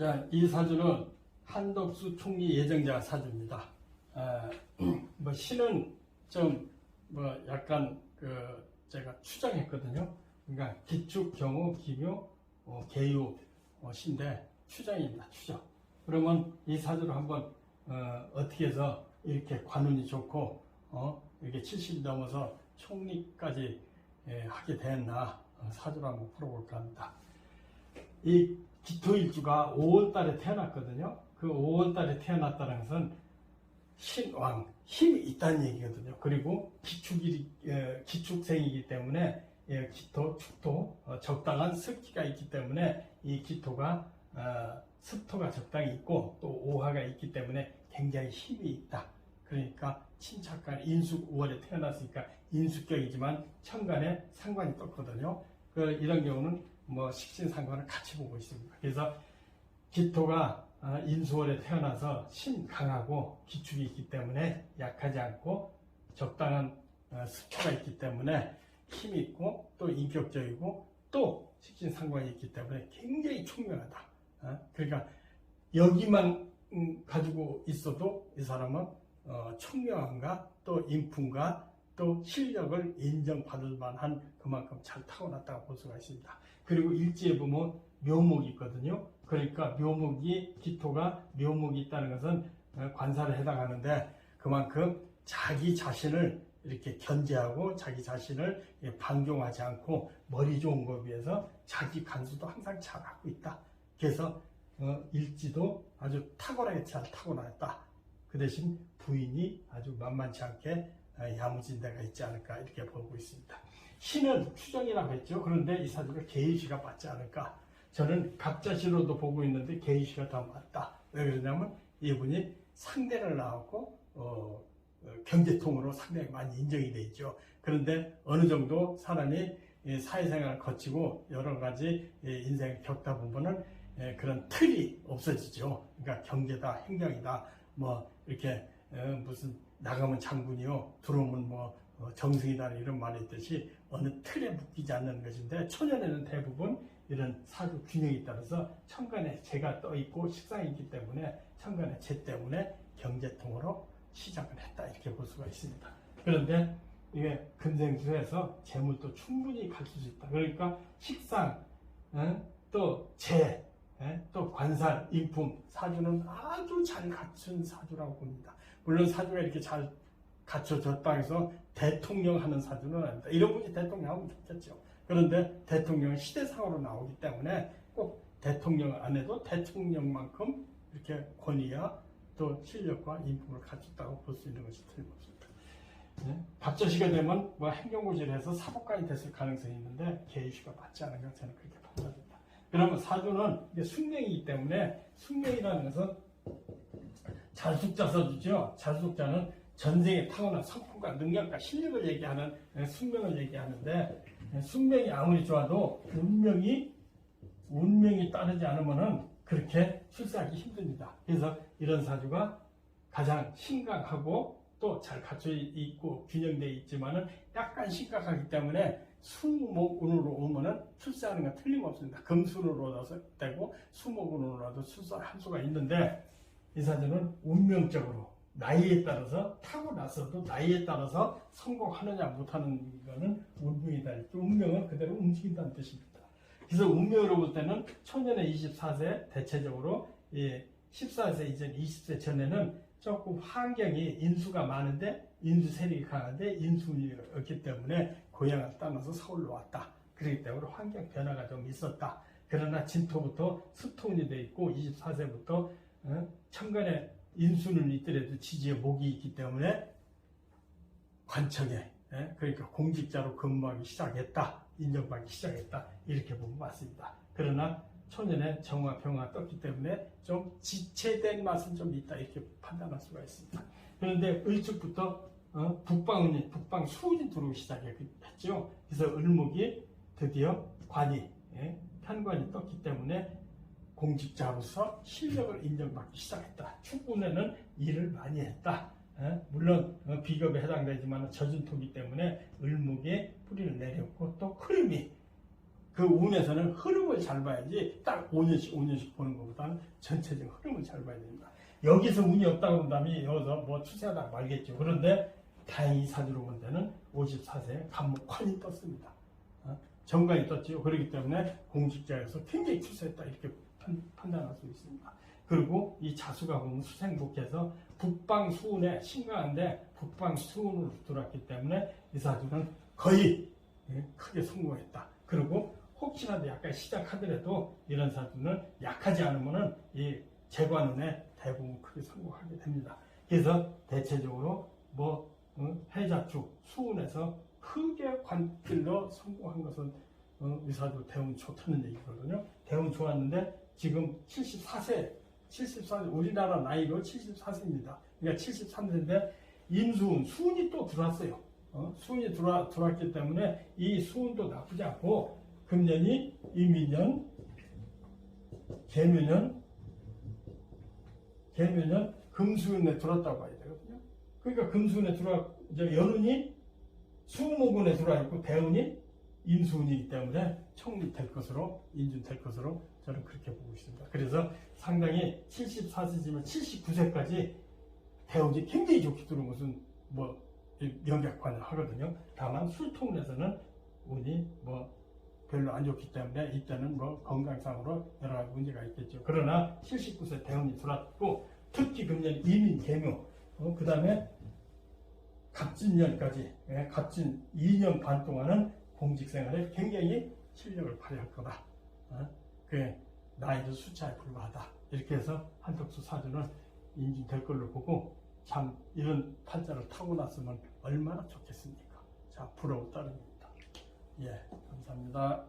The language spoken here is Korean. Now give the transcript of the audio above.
자, 이 사주는 한덕수 총리 예정자 사주입니다. 뭐 시는 좀 뭐 약간 제가 추정했거든요. 그러니까 기축, 경우, 기묘, 계유 시인데 추정입니다. 추정. 그러면 이 사주를 한번 어떻게 해서 이렇게 관운이 좋고 이렇게 70이 넘어서 총리까지 하게 됐나 사주를 한번 풀어볼까 합니다. 이 기토일주가 5월달에 태어났거든요. 그 5월달에 태어났다는 것은 신왕, 힘이 있다는 얘기거든요. 그리고 기축생이기 때문에 기토, 축토, 적당한 습기가 있기 때문에 이 기토가 습토가 적당히 있고 또 오화가 있기 때문에 굉장히 힘이 있다. 그러니까 친착간 인수 5월에 태어났으니까 인수격이지만 천간에 상관이 떴거든요. 이런 경우는 뭐 식신상관을 같이 보고 있습니다. 그래서 기토가 인수월에 태어나서 신 강하고 기축이 있기 때문에 약하지 않고 적당한 습초가 있기 때문에 힘이 있고 또 인격적이고 또 식신상관이 있기 때문에 굉장히 총명하다. 그러니까 여기만 가지고 있어도 이 사람은 총명함과 또 인품과 또 실력을 인정받을 만한 그만큼 잘 타고났다고 볼 수가 있습니다. 그리고 일지에 보면 묘목이 있거든요. 그러니까 묘목이, 기토가 묘목이 있다는 것은 관사에 해당하는데 그만큼 자기 자신을 이렇게 견제하고 자기 자신을 방종하지 않고 머리 좋은 거에 비해서 자기 간수도 항상 잘하고 있다. 그래서 일지도 아주 탁월하게 잘 타고났다. 그 대신 부인이 아주 만만치 않게 야무진 데가 있지 않을까 이렇게 보고 있습니다. 신은 추정이라고 했죠. 그런데 이 사주가 계유시가 맞지 않을까. 저는 갑자시로도 보고 있는데 계유시가 더 맞다. 왜 그러냐면 이분이 상대를 낳았고 경제통으로 상당히 많이 인정이 돼 있죠. 그런데 어느 정도 사람이 사회생활을 거치고 여러 가지 인생을 겪다 보면은 그런 틀이 없어지죠. 그러니까 경제다, 행정이다, 뭐 이렇게 무슨 나가면 장군이요, 들어오면 뭐 정승이다 이런 말이 있듯이 어느 틀에 묶이지 않는 것인데 초년에는 대부분 이런 사주 균형에 따라서 천간에 재가 떠 있고 식상이 있기 때문에 천간에 재 때문에 경제통으로 시작을 했다 이렇게 볼 수가 있습니다. 그런데 이게 금생수에서 재물도 충분히 갖출 수 있다. 그러니까 식상, 또 재, 또 관살, 인품, 사주는 아주 잘 갖춘 사주라고 봅니다. 물론 사주가 이렇게 잘 갖춰졌다 해서 대통령 하는 사주는 아니다. 이런 분이 대통령 하면 좋겠죠. 그런데 대통령은 시대상으로 나오기 때문에 꼭 대통령 안 해도 대통령만큼 이렇게 권위와 또 실력과 인품을 갖췄다고 볼 수 있는 것이 틀림없습니다. 갑자시가 되면 뭐 행정고지를 사법관이 됐을 가능성이 있는데 계유시가 맞지 않은 건 저는 그렇게 판단합니다. 그러면 사주는 이게 숙명이기 때문에 숙명이라는 것은 잘숙자 써주죠. 잘숙자는 전생에 타고난 성품과 능력과 실력을 얘기하는 숙명을 얘기하는데 숙명이 아무리 좋아도 운명이 따르지 않으면은 그렇게 출세하기 힘듭니다. 그래서 이런 사주가 가장 심각하고 또 잘 갖춰 있고 균형되어 있지만은 약간 심각하기 때문에 수목운으로 오면은 출세하는 건 틀림없습니다. 금순으로라도 되고 수목운으로라도 출세할 수가 있는데 이 사주는 운명적으로 나이에 따라서 타고났어도 나이에 따라서 성공하느냐 못하는 거는 운명이다. 운명은 그대로 움직인다는 뜻입니다. 그래서 운명으로 볼 때는 초년에 24세 대체적으로 14세 이전 20세 전에는 조금 환경이 인수가 많은데 인수 세력이 강한데 인수운이 없기 때문에 고향을 떠나서 서울로 왔다. 그렇기 때문에 환경 변화가 좀 있었다. 그러나 진토부터 습토운이 돼 있고 24세부터 천간에 인수는 있더라도 지지에 목이 있기 때문에 관청에 그러니까 공직자로 근무하기 시작했다. 인정받기 시작했다. 이렇게 보면 맞습니다. 그러나 초년에 정화, 병화 떴기 때문에 좀 지체된 맛은 좀 있다. 이렇게 판단할 수가 있습니다. 그런데 을축부터 북방 수운이 들어오기 시작했죠. 그래서 을목이 드디어 관이, 편관이 떴기 때문에 공직자로서 실력을 인정받기 시작했다. 축운에는 일을 많이 했다. 물론 비겁에 해당되지만 젖은 토기 때문에 을목에 뿌리를 내렸고 또 흐름이 그 운에서는 흐름을 잘 봐야지 딱 5년씩 보는 것보다는 전체적인 흐름을 잘 봐야 됩니다. 여기서 운이 없다고 본다면 여기서 뭐 추세하다 말겠죠. 그런데 다행히 사주로 본 데는 54세에 간목환이 떴습니다. 정관이 떴죠. 그렇기 때문에 공직자에서 굉장히 추세했다 이렇게 판단할 수 있습니다. 그리고 이 자수가 보면 수생복해서 북방수운에 신강한데 북방수운으로 들어왔기 때문에 이 사주는 거의 크게 성공했다. 그리고 혹시라도 약간 시작하더라도 이런 사주는 약하지 않으면은 이 재관운에 대부분 크게 성공하게 됩니다. 그래서 대체적으로 뭐 해자축 수운에서 크게 관길로 성공한 것은 이 사주 대운 좋다는 얘기거든요. 대운 좋았는데 지금 74세 우리나라 나이로 74세입니다. 그러니까 73세인데 임수운 수운이 또 들어왔어요. 수운이 들어왔기 때문에 이 수운도 나쁘지 않고 금년이 임민년, 개묘년 금수운에 들어왔다고 봐야 되거든요. 그러니까 금수운에 이제 연운이 수목운에 들어와 있고 대운이 임수운이기 때문에 청리될 것으로 인준될 것으로 저는 그렇게 보고 있습니다. 그래서 상당히 74세지만 79세까지 대운이 굉장히 좋게 들어온 것은 뭐 명백관을 하거든요. 다만 술통에서는 운이 뭐 별로 안 좋기 때문에 이때는 뭐 건강상으로 여러 가지 문제가 있겠죠. 그러나 79세 대운이 들어왔고 특히 금년 이민 개묘 그 다음에 갑진년까지 갑진 2년 반 동안은 공직생활에 굉장히 실력을 발휘할 거다. 그 나이도 숫자에 불과하다. 이렇게 해서 한덕수 사주는 인준될 걸로 보고 참 이런 팔자를 타고났으면 얼마나 좋겠습니까? 자, 부러워 따릅니다. 예, 감사합니다.